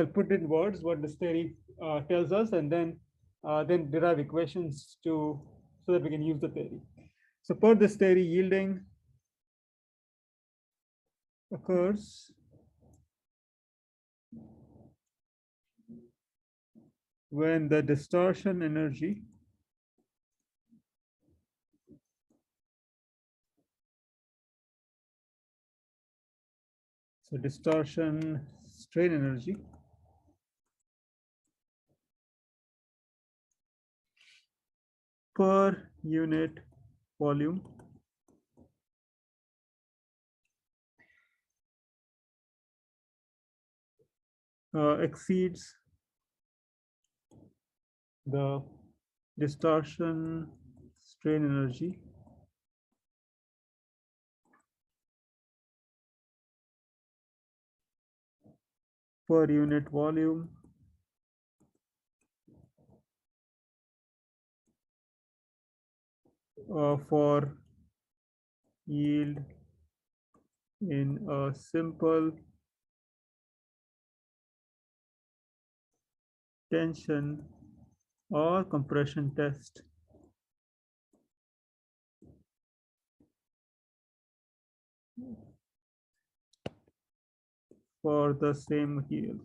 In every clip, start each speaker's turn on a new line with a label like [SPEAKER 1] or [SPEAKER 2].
[SPEAKER 1] I'll put in words what this theory tells us, and then derive equations to so that we can use the theory. So per this theory, yielding occurs when the distortion energy so distortion strain energy per unit volume exceeds the distortion strain energy per unit volume for yield in a simple tension or compression test for the same material.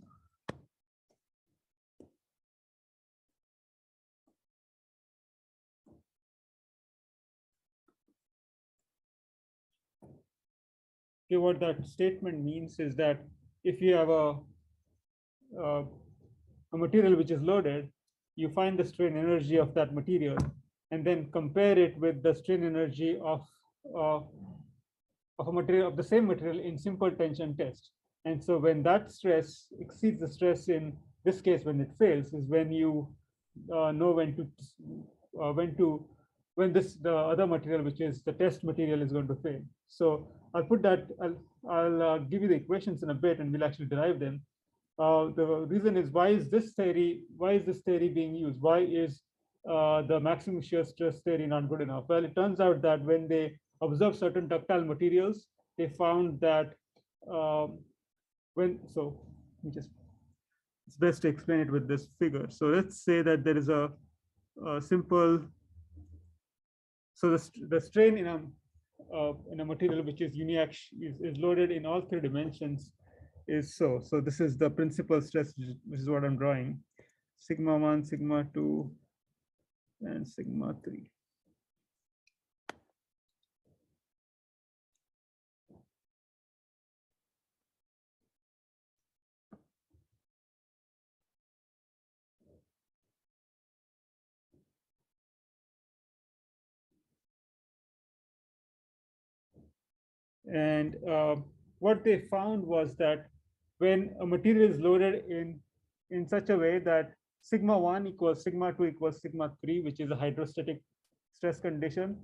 [SPEAKER 1] Okay, what that statement means is that if you have uh, a material which is loaded, you find the strain energy of that material and then compare it with the strain energy uh, of a material of the same material in simple tension test. And so when that stress exceeds the stress in this case, when it fails, is when you know when the other material, which is the test material, is going to fail. So I'll give you the equations in a bit, and we'll actually derive them. The reason is why is this theory being used? Why is the maximum shear stress theory not good enough? Well, it turns out that when they observed certain ductile materials, they found that when so let me just it's best to explain it with this figure. So let's say that there is a simple so the strain in a material which is is loaded in all three dimensions is so this is the principal stress, which is what I'm drawing: sigma 1, sigma 2, and sigma 3. And what they found was that when a material is loaded in such a way that sigma 1 equals sigma 2 equals sigma 3, which is a hydrostatic stress condition,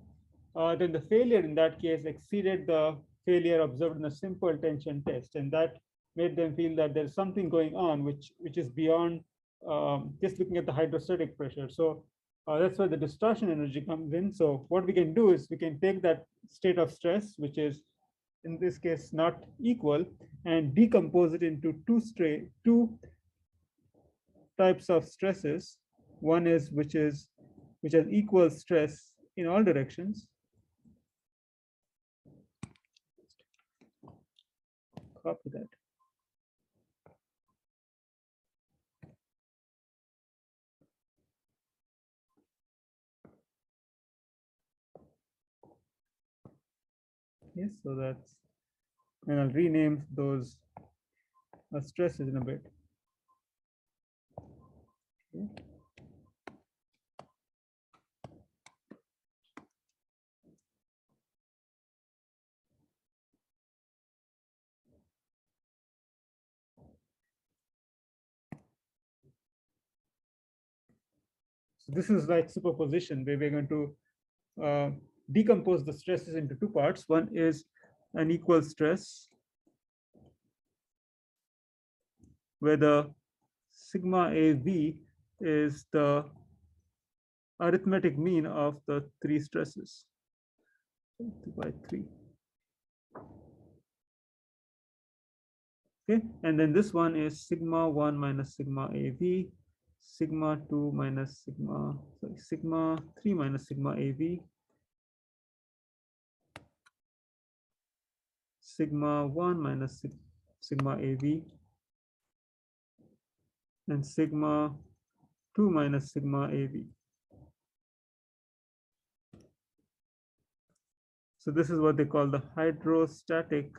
[SPEAKER 1] then the failure in that case exceeded the failure observed in a simple tension test, and that made them feel that there's something going on which is beyond just looking at the hydrostatic pressure. So that's where the distortion energy comes in. So what we can do is we can take that state of stress, which is in this case not equal, and decompose it into two types of stresses. One is which has equal stress in all directions. Copy that. Yes, so that's, and I'll rename those stresses in a bit. Okay. So this is like superposition, where we're going to decompose the stresses into two parts. One is an equal stress, where the sigma AV is the arithmetic mean of the three stresses, 2 by 3. Okay, and then this one is sigma 1 minus sigma AV, sigma 2 minus sigma, sorry, sigma 3 minus sigma AV, sigma 1 minus sigma AV, and sigma 2 minus sigma AV. So this is what they call the hydrostatic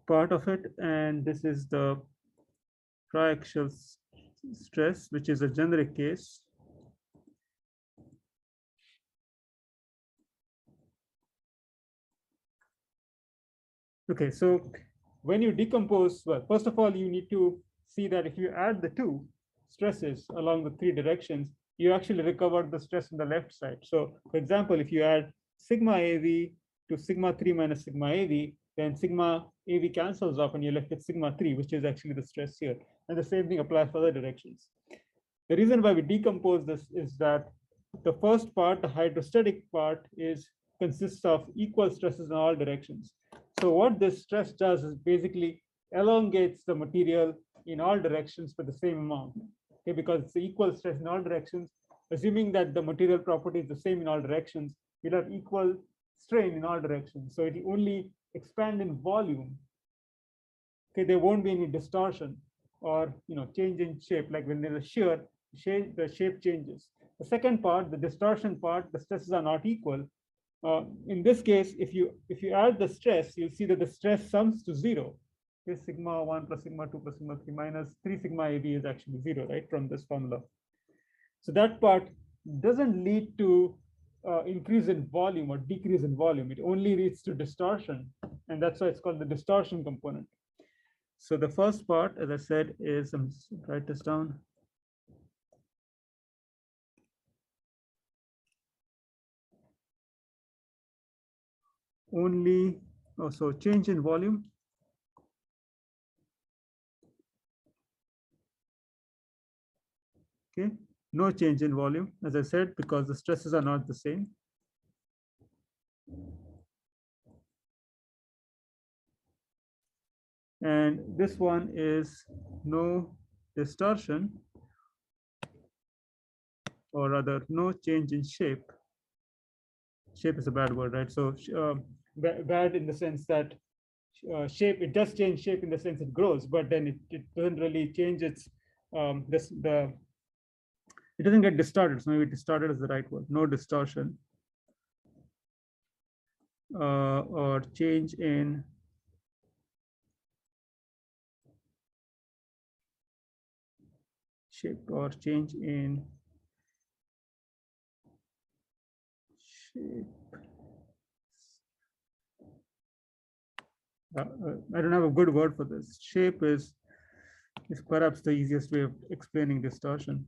[SPEAKER 1] part of it, and this is the triaxial stress, which is a generic case. Okay, so when you decompose, well, first of all, you need to see that if you add the two stresses along the three directions, you actually recover the stress on the left side. So for example, if you add sigma AV to sigma 3 minus sigma AV, then sigma AV cancels off and you're left with sigma 3, which is actually the stress here. And the same thing applies for other directions. The reason why we decompose this is that the first part, the hydrostatic part, consists of equal stresses in all directions. So what this stress does is basically elongates the material in all directions for the same amount. Okay, because it's equal stress in all directions. Assuming that the material property is the same in all directions, we'll have equal strain in all directions. So it will only expand in volume. Okay, there won't be any distortion or change in shape. Like when there's a shear, the shape changes. The second part, the distortion part, the stresses are not equal. In this case, if you add the stress, you'll see that the stress sums to 0. Okay, sigma 1 plus sigma 2 plus sigma 3 minus 3 sigma AV is actually 0, right, from this formula. So that part doesn't lead to increase in volume or decrease in volume. It only leads to distortion, and that's why it's called the distortion component. So the first part, as I said, is, write this down. Only, so change in volume. Okay, no change in volume, as I said, because the stresses are not the same. And this one is no distortion, or rather no change in shape. Shape is a bad word, right? So bad in the sense that shape, it does change shape in the sense it grows, but then it doesn't really change its it doesn't get distorted. So maybe distorted is the right word. No distortion or change in shape or change in shape. I don't have a good word for this. Shape is perhaps the easiest way of explaining distortion.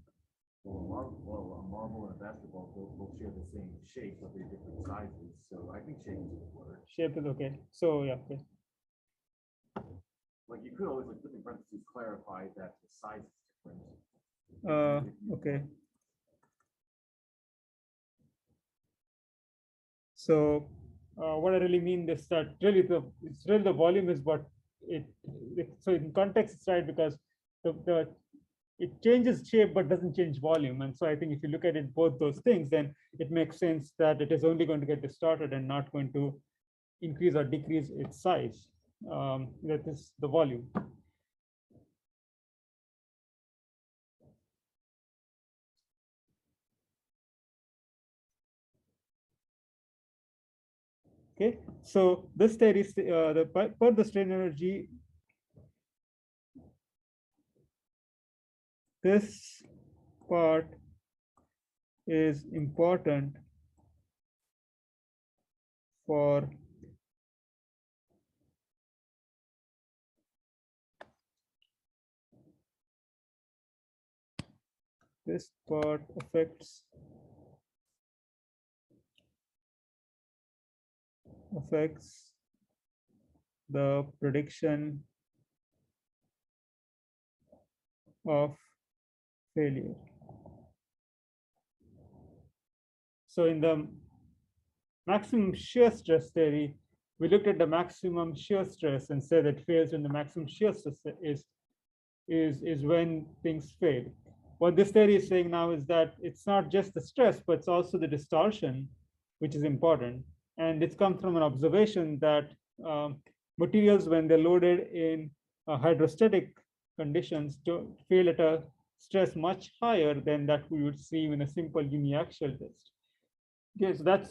[SPEAKER 2] Well, a marble and a basketball both share the same shape, but they're different sizes. So I think shape is a good word.
[SPEAKER 1] Shape is okay. So yeah, okay.
[SPEAKER 2] Like you could always, like, put in parentheses, clarify that the size is different.
[SPEAKER 1] Okay. So what I really mean is that really the volume is what so in context it's right, because it changes shape but doesn't change volume. And so I think if you look at it, both those things, then it makes sense that it is only going to get distorted and not going to increase or decrease its size. That is the volume. Okay, so this theory is per the strain energy, this part is important for this part affects the prediction of failure. So in the maximum shear stress theory, we looked at the maximum shear stress and said that fails when the maximum shear stress is when things fail. What this theory is saying now is that it's not just the stress, but it's also the distortion, which is important. And it's come from an observation that materials, when they're loaded in hydrostatic conditions, to fail at a stress much higher than that we would see in a simple uniaxial test. Okay, so that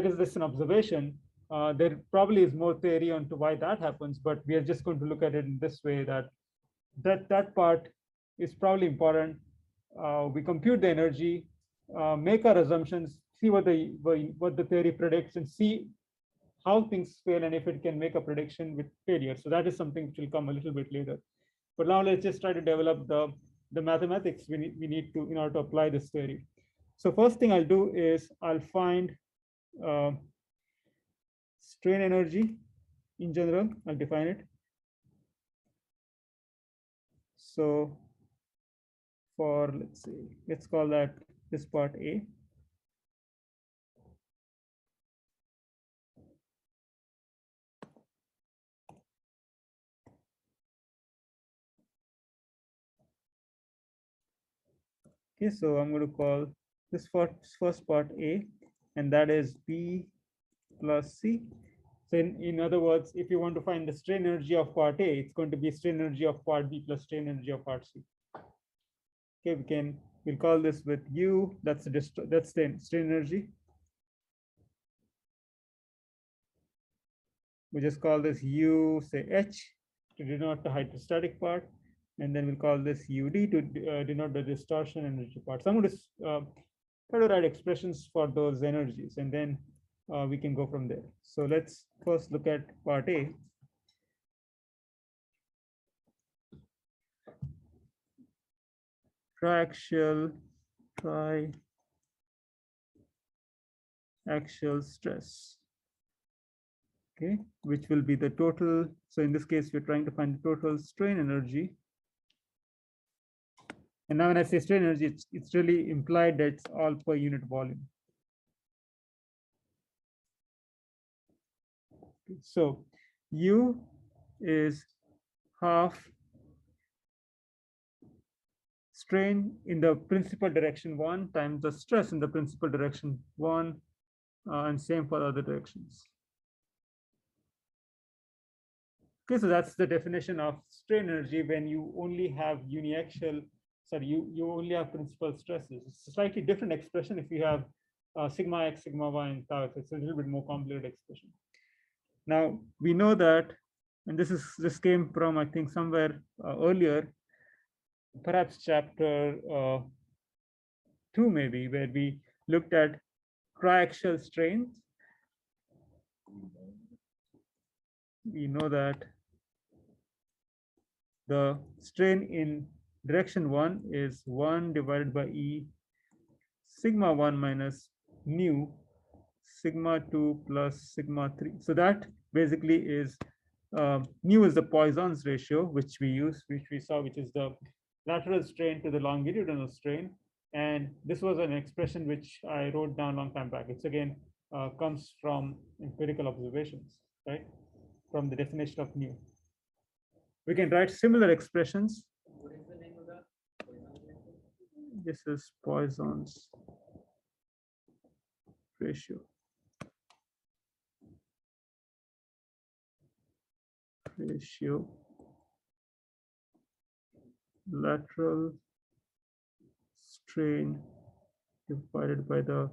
[SPEAKER 1] is just an observation. There probably is more theory on to why that happens, but we are just going to look at it in this way, that part is probably important. We compute the energy, make our assumptions, see what the theory predicts, and see how things fail and if it can make a prediction with failure. So that is something which will come a little bit later. But now let's just try to develop the mathematics we need to in order to apply this theory. So first thing I'll do is I'll find strain energy in general. I'll define it. So for, let's call that this part A. Okay, so I'm going to call this first part A, and that is B plus C. So in other words, if you want to find the strain energy of part A, it's going to be strain energy of part B plus strain energy of part C. Okay, we'll call this with U. That's the strain energy. We just call this U, say H, to denote the hydrostatic part, and then we'll call this UD to denote the distortion energy part. So I'm going to try to write expressions for those energies, and then we can go from there. So let's first look at part A. Triaxial stress. Okay, which will be the total. So in this case, we're trying to find the total strain energy. And now when I say strain energy, it's really implied that it's all per unit volume. So U is half strain in the principal direction 1 times the stress in the principal direction 1, and same for other directions. Okay, so that's the definition of strain energy when you only have uniaxial, sorry, you only have principal stresses. It's a slightly different expression if you have sigma x, sigma y, and tau. It's a little bit more complicated expression. Now we know that, and this came from, I think, somewhere earlier, perhaps chapter 2 maybe, where we looked at triaxial strains. We know that the strain in direction 1 is 1 divided by E sigma 1 minus nu sigma 2 plus sigma 3. So that basically is nu is the Poisson's ratio, which we saw, which is the lateral strain to the longitudinal strain. And this was an expression which I wrote down a long time back. It's again comes from empirical observations, right? From the definition of nu. We can write similar expressions.
[SPEAKER 3] What is the name of that?
[SPEAKER 1] This is Poisson's ratio. Lateral strain divided by the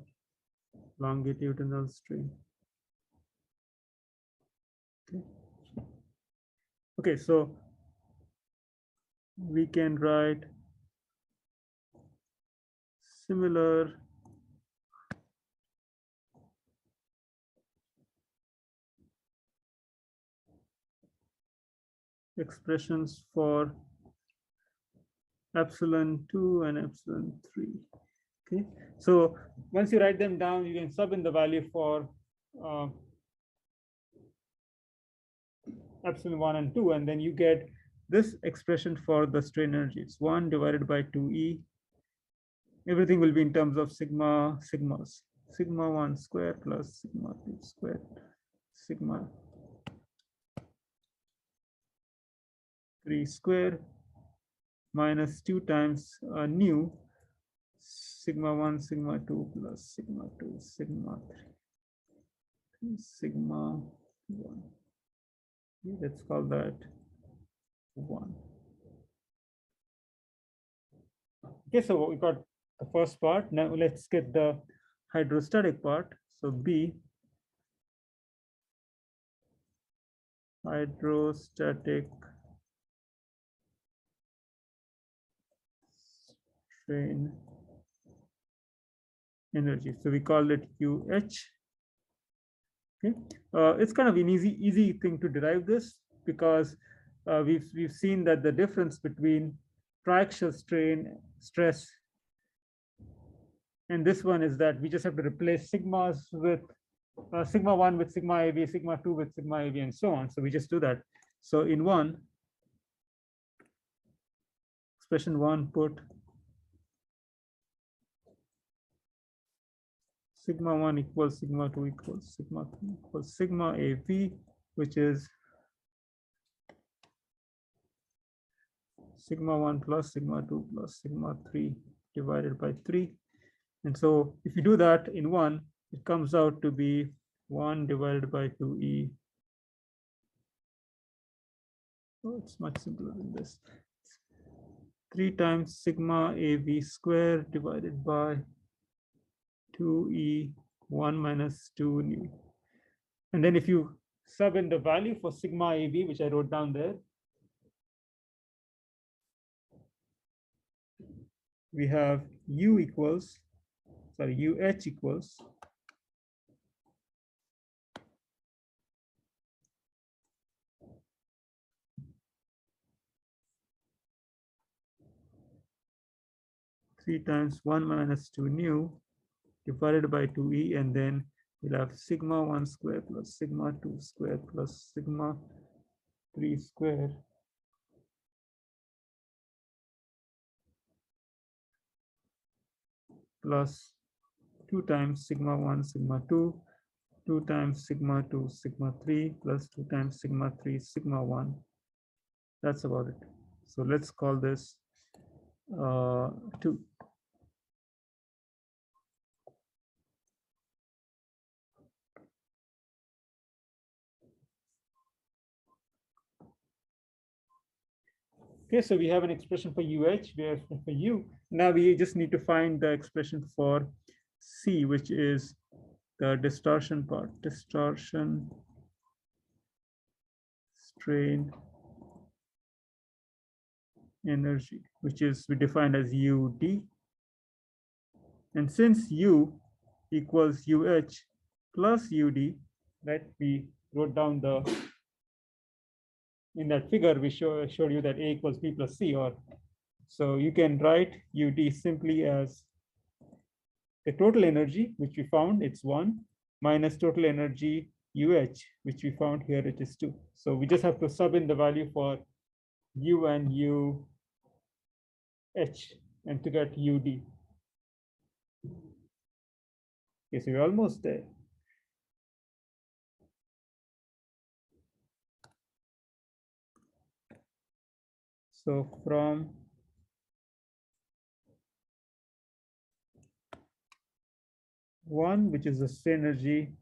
[SPEAKER 1] longitudinal strain. Okay, so we can write similar expressions for epsilon 2 and epsilon 3. Okay, so once you write them down, you can sub in the value for epsilon 1 and 2, and then you get this expression for the strain energy. It's 1 divided by 2E. Everything will be in terms of sigmas. Sigma 1 square plus sigma 2 square sigma 3 square minus 2 times nu sigma 1 sigma 2 plus sigma 2 sigma 3 sigma 1. Let's call that 1. Okay, so we got the first part. Now let's get the hydrostatic part. So B, hydrostatic strain energy. So we call it UH. Okay, it's kind of an easy thing to derive this because we've seen that the difference between triaxial strain stress and this one is that we just have to replace sigmas with sigma 1 with sigma AV, sigma 2 with sigma AV, and so on. So we just do that. So in one, expression 1, put sigma 1 equals sigma 2 equals sigma 3 equals sigma AV, which is sigma 1 plus sigma 2 plus sigma 3 divided by 3. And so if you do that in one, it comes out to be 1 divided by 2e. Oh, it's much simpler than this. 3 times sigma AV square divided by 2e 1 minus 2 nu. And then if you sub in the value for sigma AV, which I wrote down there, we have UH equals 3 times 1 minus 2 nu divided by 2e, and then we'll have sigma 1 square plus sigma 2 square plus sigma 3 square plus 2 times sigma 1 sigma 2, 2 times sigma 2 sigma 3 plus 2 times sigma 3 sigma 1. That's about it. So let's call this 2. Okay, so we have an expression for UH, we have for U. Now we just need to find the expression for C, which is the distortion part, distortion strain energy, which is we defined as UD. And since U equals UH plus UD, right, we wrote down the, in that figure, we showed you that A equals B plus C, or so you can write UD simply as the total energy, which we found, it's 1, minus total energy UH, which we found here, it is 2. So we just have to sub in the value for U and UH and to get UD. Okay, so we're almost there. So from one, which is the strain energy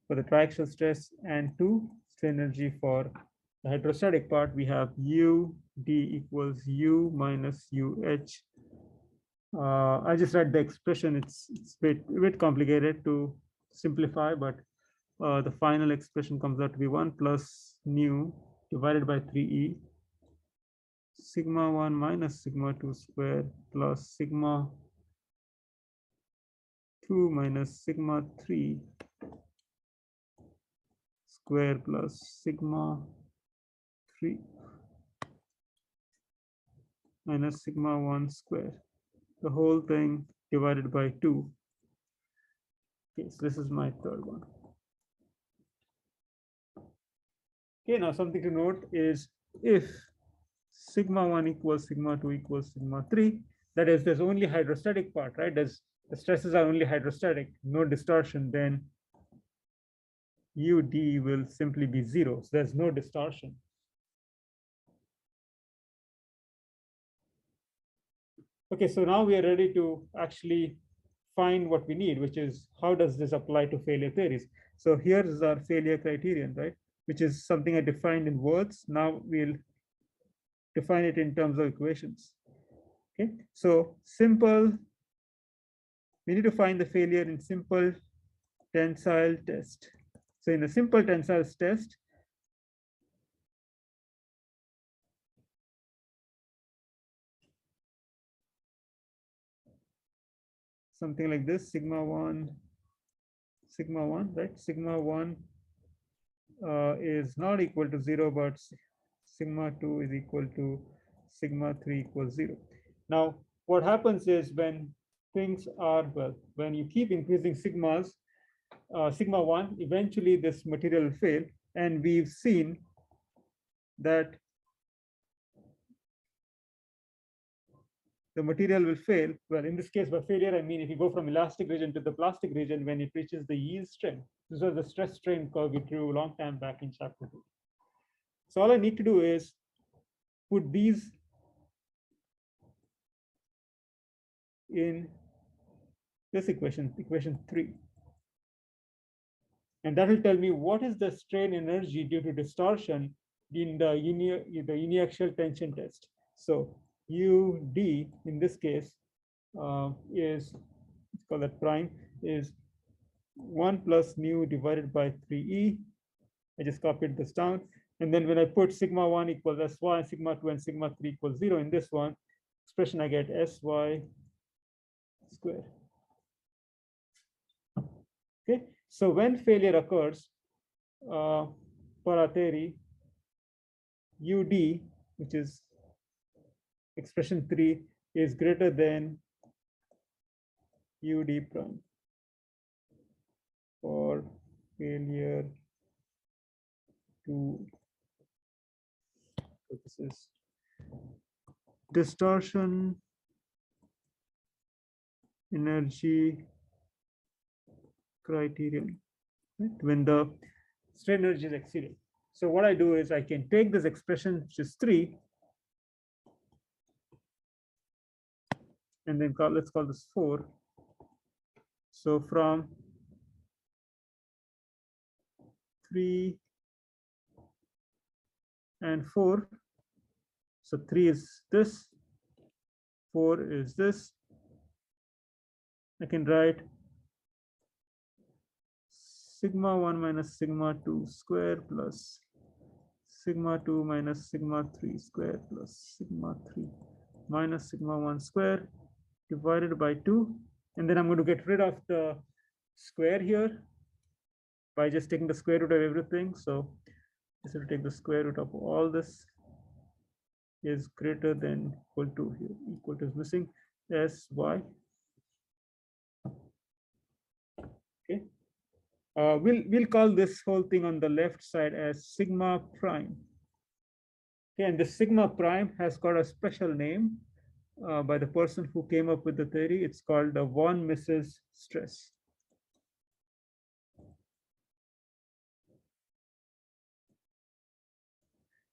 [SPEAKER 1] for the triaxial stress, and 2, strain energy for the hydrostatic part, we have UD equals U minus UH. I just read the expression. It's a bit complicated to simplify, but the final expression comes out to be 1 plus nu divided by 3e sigma 1 minus sigma 2 square plus sigma 2 minus sigma 3 square plus sigma 3 minus sigma 1 square. The whole thing divided by 2. Okay, so this is my third one. Okay, now something to note is if sigma 1 equals sigma 2 equals sigma 3, that is, there's only hydrostatic part, right? The stresses are only hydrostatic, no distortion, then UD will simply be 0. So there's no distortion. Okay, so now we are ready to actually find what we need, which is how does this apply to failure theories? So here's our failure criterion, right? Which is something I defined in words. Now we'll define it in terms of equations. Okay, so simple, we need to find the failure in simple tensile test. So in a simple tensile test, something like this, sigma 1, right? Sigma 1 is not equal to 0, but sigma 2 is equal to sigma 3 equals 0. Now, what happens is when things are, well, when you keep increasing sigmas, sigma 1, eventually this material will fail. And we've seen that the material will fail. Well, in this case, by failure, I mean if you go from elastic region to the plastic region when it reaches the yield strength. This was the stress strain curve we drew a long time back in chapter 2. So all I need to do is put these in this equation, equation 3. And that will tell me what is the strain energy due to distortion in the uniaxial tension test. So UD in this case is, let's call that prime, is 1 plus mu divided by 3e. I just copied this down. And then when I put sigma 1 equals sy, sigma 2 and sigma 3 equals 0 in this one expression, I get sy squared. Okay, so when failure occurs, per our theory, UD, which is expression 3, is greater than UD prime for failure to, so this is distortion energy criterion, right? When the strain energy is exceeded. So what I do is I can take this expression, which is 3, and then let's call this 4. So from 3 and 4, so 3 is this, 4 is this. I can write sigma 1 minus sigma 2 square plus sigma 2 minus sigma 3 square plus sigma 3 minus sigma 1 square divided by 2. And then I'm going to get rid of the square here by just taking the square root of everything. So this will take the square root of all this is greater than equal to, here equal to is missing, sy. Okay, we'll call this whole thing on the left side as sigma prime. Okay, and the sigma prime has got a special name by the person who came up with the theory. It's called the von Mises stress.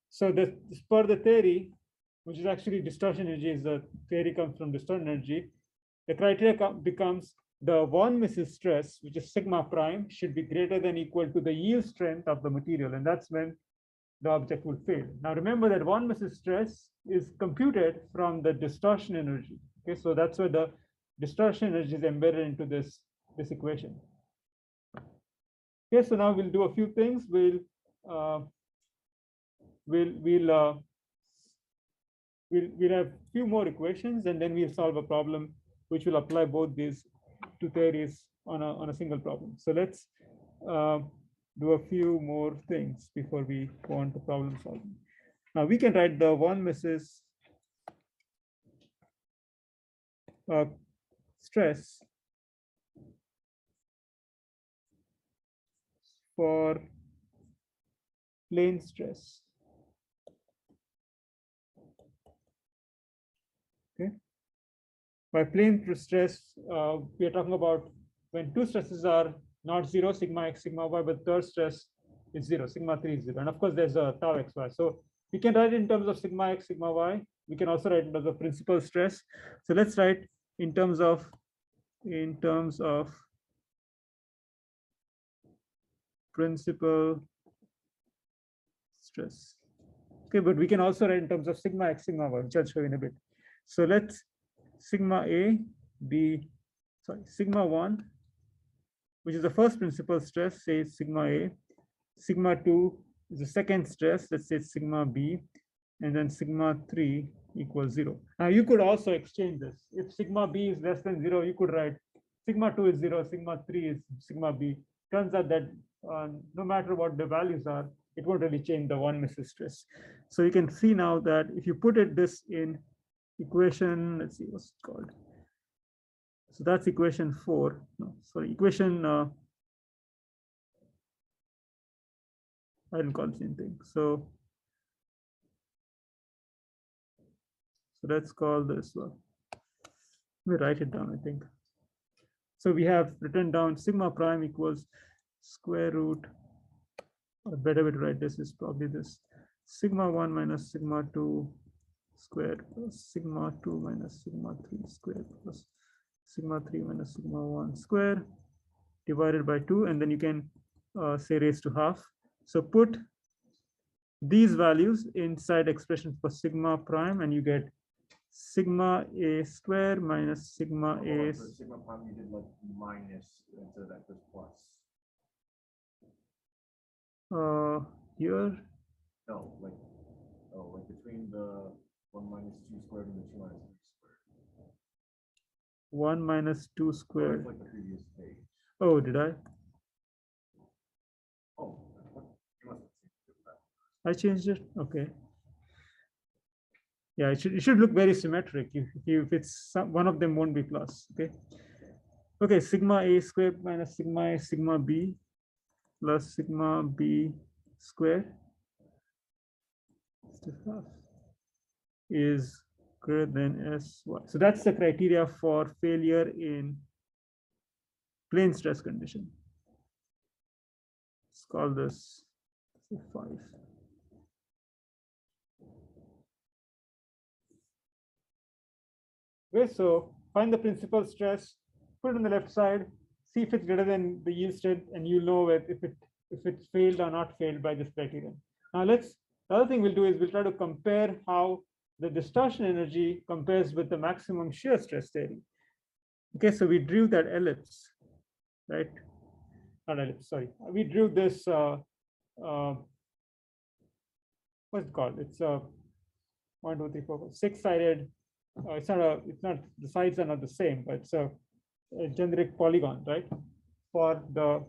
[SPEAKER 1] So this per the theory, which is actually distortion energy, is the theory comes from distortion energy. The criteria becomes the von Mises stress, which is sigma prime, should be greater than equal to the yield strength of the material, and that's when the object will fail. Now remember that von Mises stress is computed from the distortion energy. Okay, so that's where the distortion energy is embedded into this equation. Okay, so now we'll do a few things. We'll have a few more equations, and then we'll solve a problem which will apply both these two theories on a single problem. So let's do a few more things before we go on to problem solving. Now we can write the von Mises stress for plane stress. Okay, by plane stress, we are talking about when two stresses are not 0, sigma x, sigma y, but third stress is 0, sigma 3 is 0. And of course, there's a tau xy. So we can write it in terms of sigma x, sigma y. We can also write in terms of principal stress. So let's write in terms of principal stress. Okay, but we can also write in terms of sigma x, sigma y, which I'll show you in a bit. So let's sigma A be, sigma 1, which is the first principal stress, say sigma A. Sigma 2 is the second stress, let's say sigma B, and then sigma 3 equals 0. Now you could also exchange this. If sigma B is less than 0, you could write sigma 2 is 0, sigma 3 is sigma B. Turns out that no matter what the values are, it won't really change the one misses stress. So you can see now that if you put this in equation, let's see what's it called. So that's equation 4. No, sorry, equation. I didn't call the same thing. So let's call this one. Let me write it down, I think. So we have written down sigma prime equals square root, a better way to write this is probably this, sigma 1 minus sigma 2 squared plus sigma 2 minus sigma 3 squared plus sigma 3 minus sigma 1 square divided by 2, and then you can say raised to half. So put these values inside expression for sigma prime, and you get sigma A square minus sigma A.
[SPEAKER 2] So sigma prime, you did like minus instead of that was plus.
[SPEAKER 1] Here.
[SPEAKER 2] No, like between the 1 minus 2 squared and the 2 minus 3 squared.
[SPEAKER 1] 1 minus 2 squared.
[SPEAKER 2] Like the previous page.
[SPEAKER 1] Oh, did I?
[SPEAKER 2] Oh, you must have that.
[SPEAKER 1] I changed it. Okay. Yeah, it should look very symmetric. If it's one of them won't be plus. Okay. Okay, sigma A squared minus sigma A sigma B plus sigma B squared is greater than SY. So that's the criteria for failure in plane stress condition. Let's call this 5. Okay, so find the principal stress, put it on the left side, see if it's greater than the yield state, and you know if it's failed or not failed by this criterion. Now the other thing we'll do is we'll try to compare how the distortion energy compares with the maximum shear stress theory. Okay, so we drew that ellipse, right? Not ellipse, sorry. We drew this, what's it called? It's a 1, 2, 3, 4, 5, 6-sided. It's not, the sides are not the same, but it's a generic polygon, right? For the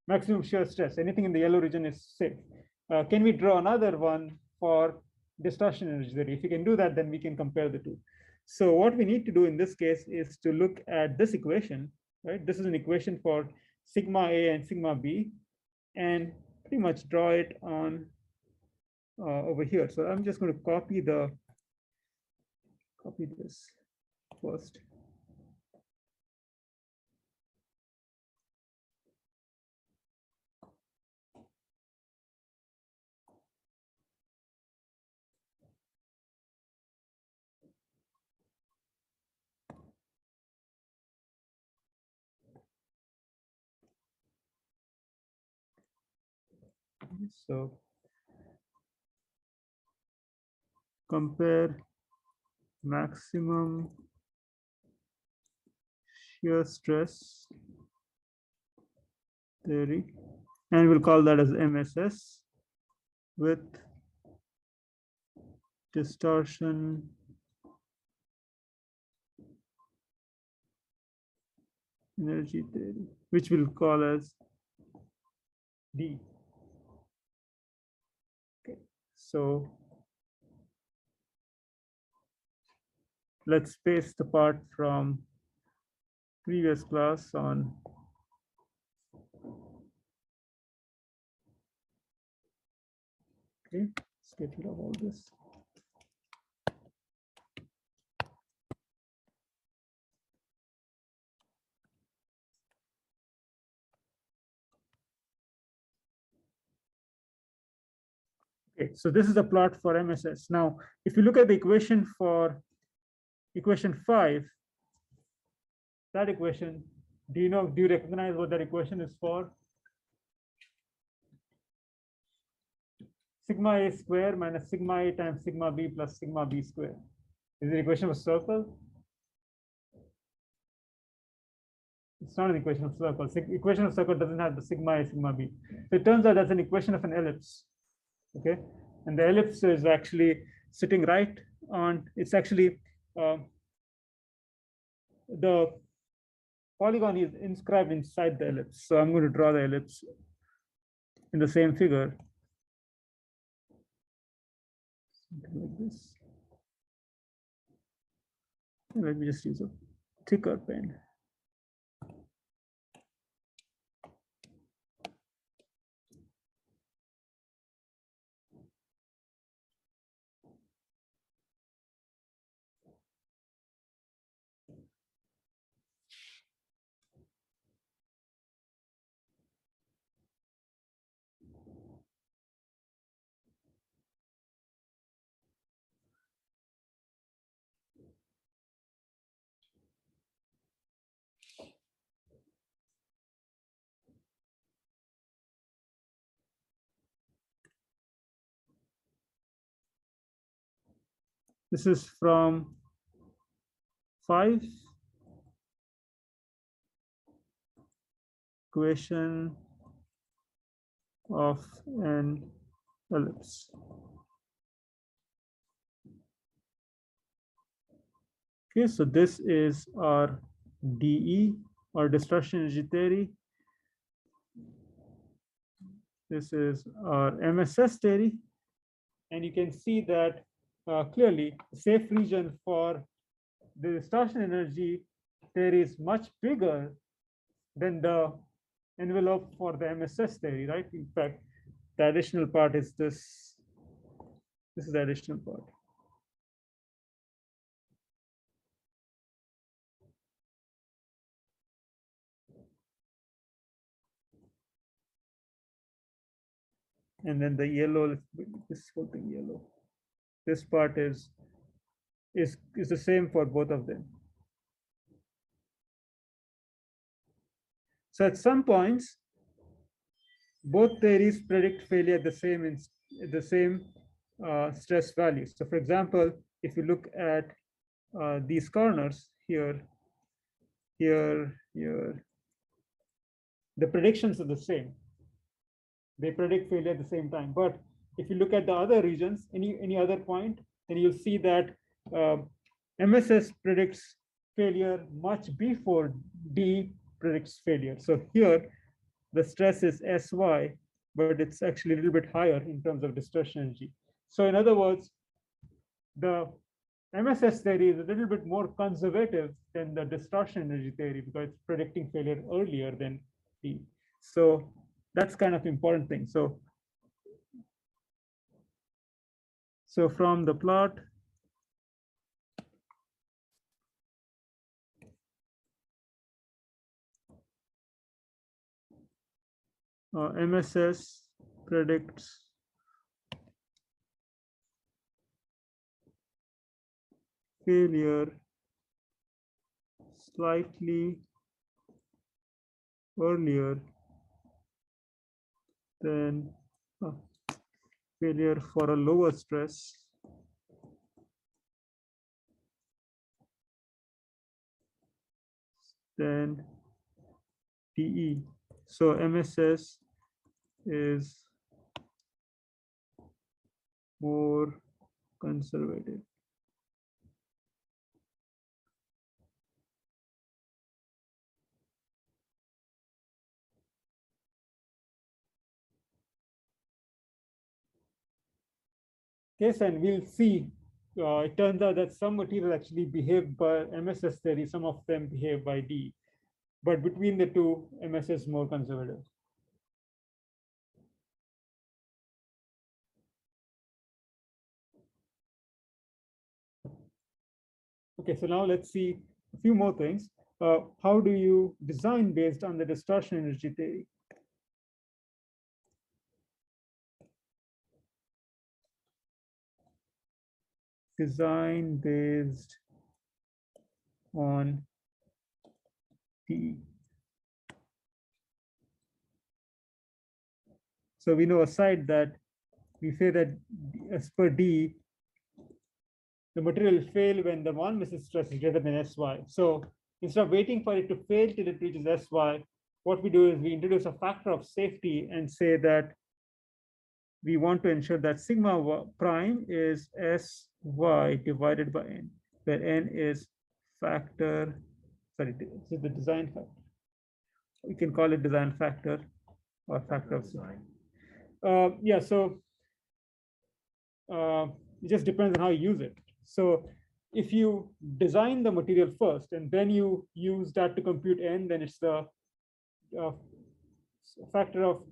[SPEAKER 1] maximum shear stress, anything in the yellow region is safe. Can we draw another one for distortion energy theory? If you can do that, then we can compare the two. So what we need to do in this case is to look at this equation, right? This is an equation for sigma A and sigma B, and pretty much draw it on over here. So I'm just going to copy this first. So compare maximum shear stress theory, and we'll call that as MSS, with distortion energy theory, which we'll call as D. Okay, so let's paste the part from previous class on. Okay, let's get rid of all this. Okay, so this is the plot for MSS. Now, if you look at the equation for equation 5, that equation, do you recognize what that equation is for? Sigma A square minus sigma A times sigma B plus sigma B square. Is the equation of a circle? It's not an equation of circle. Equation of circle doesn't have the sigma A, sigma B. So it turns out that's an equation of an ellipse. Okay, and the ellipse is actually sitting right on. It's actually the polygon is inscribed inside the ellipse. So I'm going to draw the ellipse in the same figure. Something like this. And let me just use a thicker pen. This is from 5, equation of an ellipse. Okay, so this is our DE or distortion energy theory. This is our MSS theory. And you can see that clearly the safe region for the distortion energy theory is much bigger than the envelope for the MSS theory, right? In fact, the additional part is this. This is the additional part. And then the yellow, this whole thing yellow. This part is the same for both of them. So at some points, both theories predict failure at the same stress values. So for example, if you look at these corners here, here, the predictions are the same. They predict failure at the same time. But if you look at the other regions, any other point, then you'll see that MSS predicts failure much before D predicts failure. So here, the stress is SY, but it's actually a little bit higher in terms of distortion energy. So in other words, the MSS theory is a little bit more conservative than the distortion energy theory because it's predicting failure earlier than D. So that's kind of important thing. So from the plot, MSS predicts failure slightly earlier than failure for a lower stress than PE. So MSS is more conservative. Yes, and we'll see. It turns out that some materials actually behave by MSS theory, some of them behave by D. But between the two, MSS is more conservative. Okay, so now let's see a few more things. How do you design based on the distortion energy theory? design based on T. So we know aside that we say that as per D, the material will fail when the non-missive stress is greater than Sy. So instead of waiting for it to fail till it reaches Sy, what we do is we introduce a factor of safety and say that we want to ensure that sigma prime is Sy divided by n, where n is factor, sorry, this is the design factor. We can call it design factor or factor of design. Yeah, so it just depends on how you use it. So if you design the material first and then you use that to compute n, then it's the factor of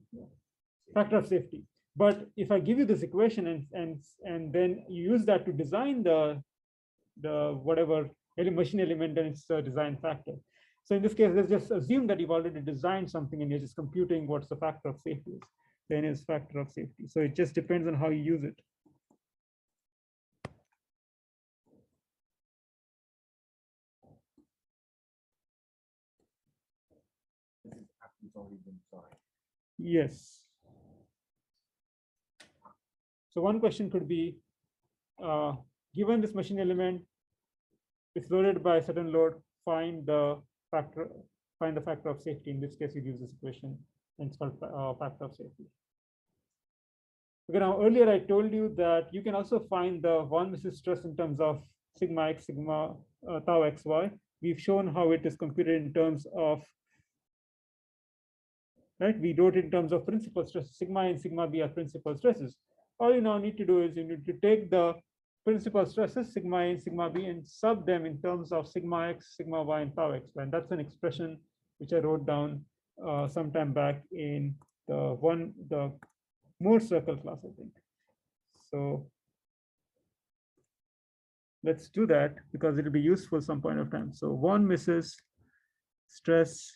[SPEAKER 1] safety. But if I give you this equation and then you use that to design the whatever machine element, then it's a design factor. So in this case, let's just assume that you've already designed something and you're just computing what's the factor of safety is. Then is factor of safety. So it just depends on how you use it. Yes. So one question could be, given this machine element is loaded by a certain load, find the factor of safety. In this case, you use this equation, and it's called factor of safety. Okay, now earlier I told you that you can also find the von Mises stress in terms of sigma x, sigma tau xy. We've shown how it is computed in terms of, right? We wrote it in terms of principal stresses. Sigma and sigma b are principal stresses. All you now need to do is you need to take the principal stresses, sigma a, sigma b, and sub them in terms of sigma x, sigma y, and tau x. And that's an expression which I wrote down sometime back in the Moore circle class, I think. So let's do that because it'll be useful some point of time. So von Mises stress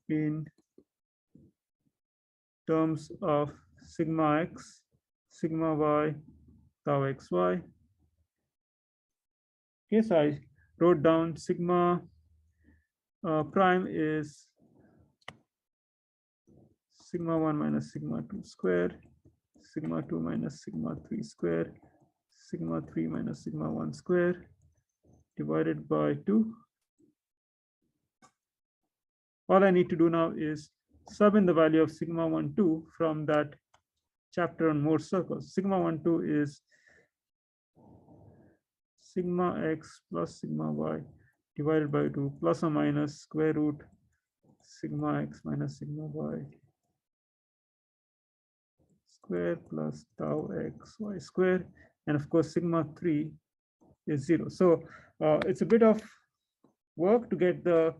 [SPEAKER 1] in terms of sigma x, sigma y, tau xy. Okay, so I wrote down sigma prime is sigma 1 minus sigma 2 square, sigma 2 minus sigma 3 square, sigma 3 minus sigma 1 square divided by 2. All I need to do now is sub in the value of sigma 1, 2 from that chapter on Moore circles. Sigma 1, 2 is sigma x plus sigma y divided by 2 plus or minus square root sigma x minus sigma y square plus tau x y square. And of course, sigma 3 is 0. So it's a bit of work to get to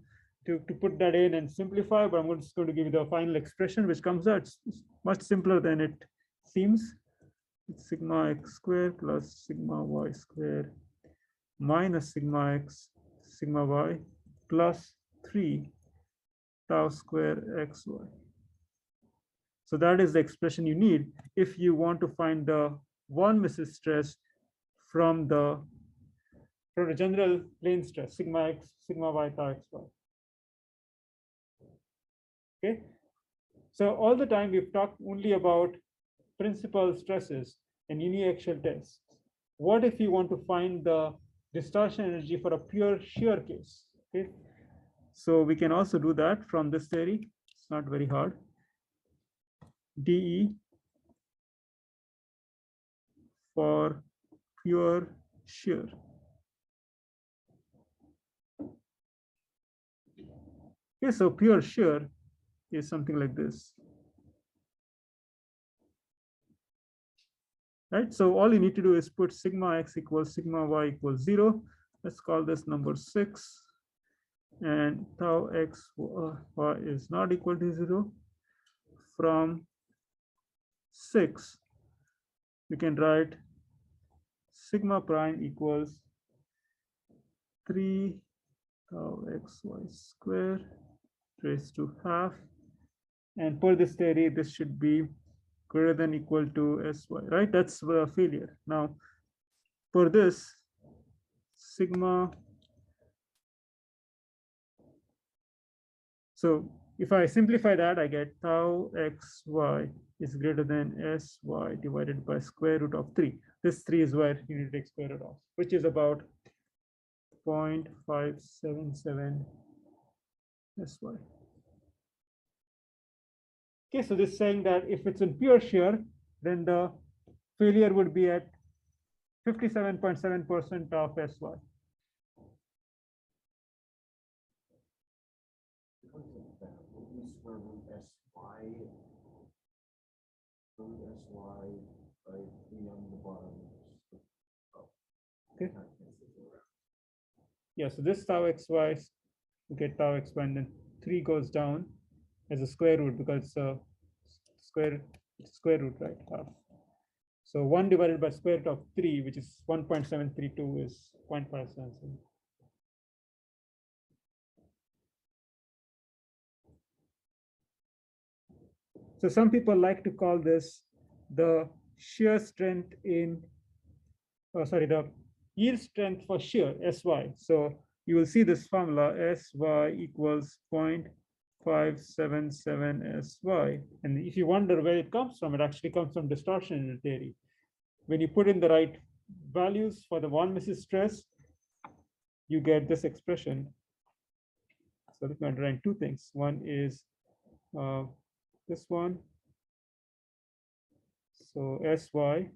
[SPEAKER 1] put that in and simplify, but I'm just going to give you the final expression which comes out. It's much simpler than it seems. It's sigma x square plus sigma y square minus sigma x, sigma y plus 3 tau square xy. So that is the expression you need if you want to find the von Mises stress from the general plane stress, sigma x, sigma y, tau xy. Okay. So all the time we've talked only about principal stresses and uniaxial tests. What if you want to find the distortion energy for a pure shear case? Okay. So we can also do that from this theory. It's not very hard. dE for pure shear. Okay, so pure shear is something like this. Right, so all you need to do is put sigma x equals sigma y equals 0. Let's call this number 6. And tau x y is not equal to 0. From 6, we can write sigma prime equals 3 tau xy square raised to half And for this theory, this should be greater than equal to sy, right? That's a failure. Now, for this, sigma. So if I simplify that, I get tau xy is greater than sy divided by square root of 3. This 3 is where you need to take square root of, which is about 0.577 sy. Okay, so this is saying that if it's in pure shear, then the failure would be at 57.7% of sy.
[SPEAKER 2] Square root sy, root sy by 3 on the bottom.
[SPEAKER 1] Okay. Yeah, so this tau xy, you get tau xy, and then 3 goes down as a square root because it's a square root, right? Half. So 1 divided by square root of 3, which is 1.732, is 0.577. So some people like to call this the shear strength in, the yield strength for shear, SY. So you will see this formula, SY equals 0.577 SY. And if you wonder where it comes from, it actually comes from distortion in the theory. When you put in the right values for the von Mises stress, you get this expression. So let me underline two things. One is this one. So SY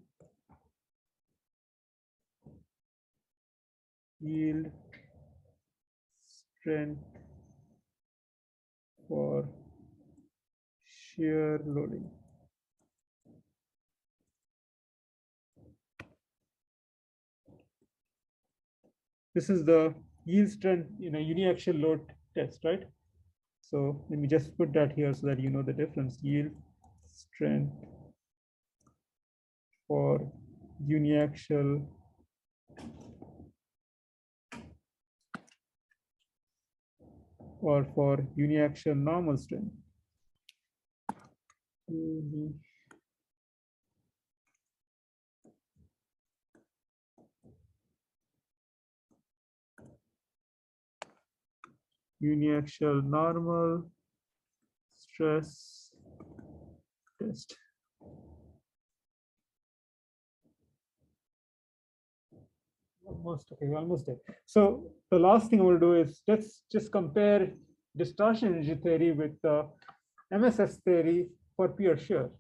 [SPEAKER 1] yield strength for shear loading. This is the yield strength in a uniaxial load test, right? So let me just put that here so that you know the difference. Yield strength for uniaxial or for uniaxial normal strength. Uniaxial normal stress test. Almost there. So the last thing I will do is let's just compare distortion energy theory with the MSS theory for pure shear.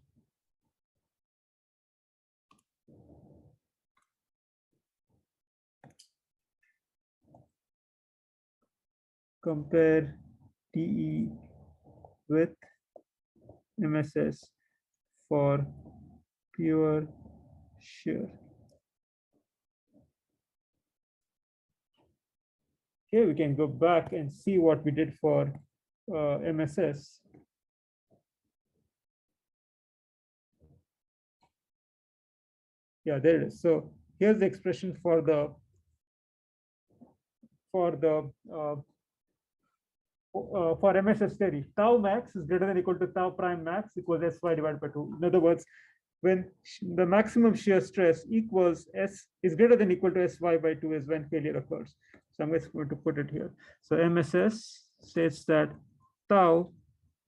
[SPEAKER 1] Compare TE with MSS for pure shear. Okay, we can go back and see what we did for MSS. Yeah, there it is. So here's the expression for the for MSS theory. Tau max is greater than equal to tau prime max equals SY divided by 2. In other words, when the maximum shear stress equals S is greater than equal to SY by 2 is when failure occurs. So I'm just going to put it here. So MSS states that tau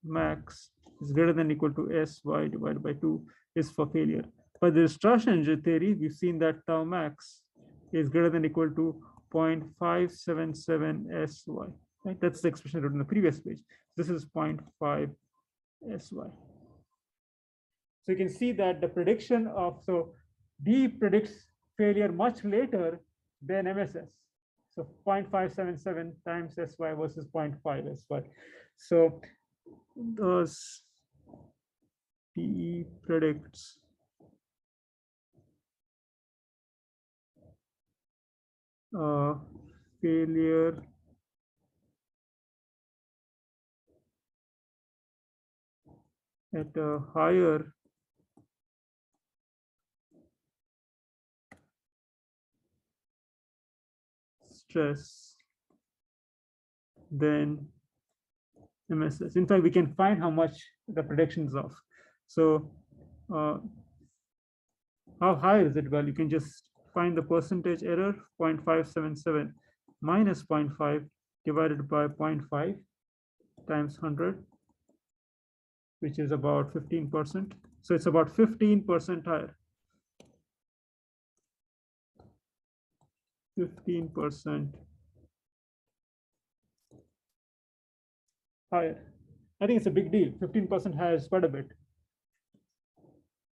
[SPEAKER 1] max is greater than equal to SY divided by 2 is for failure. But the distortion energy theory, we've seen that tau max is greater than equal to 0.577 SY. Right? That's the expression written on the previous page. This is 0.5 SY. So you can see that the prediction of, so D predicts failure much later than MSS. So 0.577 times SY versus 0.5 SY. So those DE predicts failure at a higher stress than MSS. In fact, we can find how much the prediction is off. So how high is it? Well, you can just find the percentage error, 0.577 minus 0.5 divided by 0.5 times 100, which is about 15%. So it's about 15% higher. 15% higher. I think it's a big deal. 15% higher is quite a bit.